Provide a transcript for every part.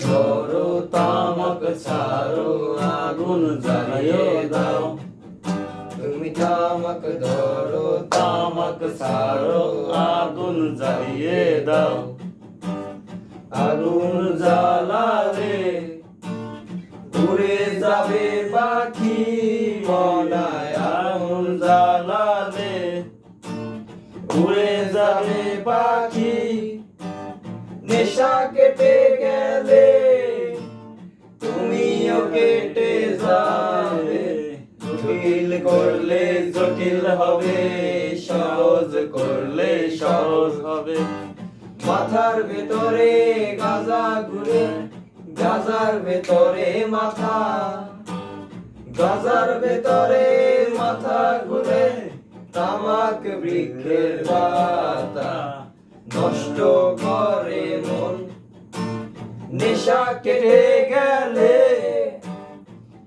ধরো তামাক ছাড়ো আগুন জ্বালিয়ে দাও তুমি তামাক ধরো তামাক ছাড়ো আগুন জ্বালিয়ে দাও আগুন জ্বালালে উড়ে যাবে পাখি মনায় আগুন জ্বালালে উড়ে যাবে পাখি নেশা কেটে গেলে তুমিও কেটে যাবে জটিল করলে জটিল হবে সহজ করলে সহজ হবে মাথার ভেতরে গাজা ঘুরে গাজার ভেতরে মাথা গাজার ভেতরে মাথা ঘুরে তামাক বৃক্ষের পাতা নষ্ট করে মন নেশা কেটে গেলে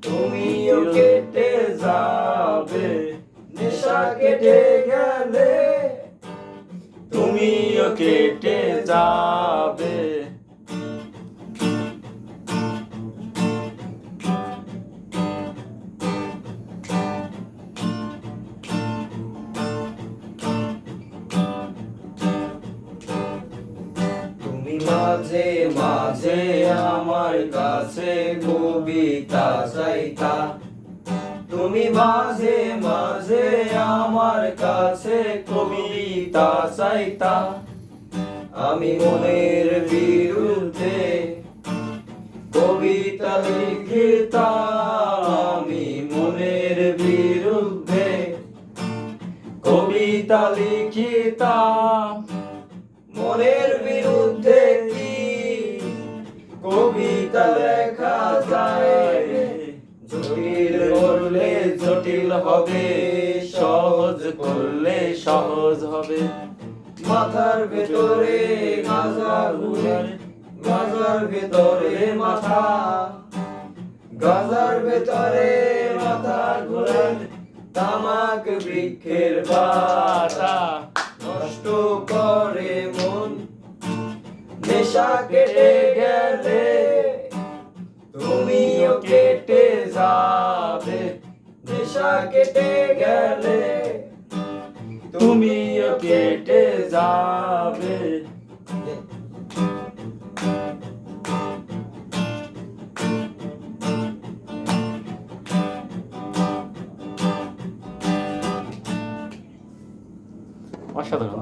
তুমিও কেটে যাবে নেশা কেটে গেলে তুমিও কেটে যাবে মাঝে মাঝে আমার কাছে কবিতা চাইতা তুমি মাঝে মাঝে আমার কাছে কবিতা চাইতা আমি মনের বিরুদ্ধে কবিতা লিখিতাম আমি মনের বিরুদ্ধে কবিতা লিখিতাম মনের বিরুদ্ধে কি কবিতা লেখা যায় জটিল করলে জটিল হবে সহজ করলে সহজ হবে মাথার ভেতরে গাজা ঘুরে গাজার ভেতরে মাথা গাজার ভেতরে মাথা ঘুরে তামাক বৃক্ষের পাতা নষ্ট করে মন নেশা কেটে গেলে তুমিও কেটে যাবে নেশা কেটে গেলে তুমিও কেটে যাবে অসাধারণ।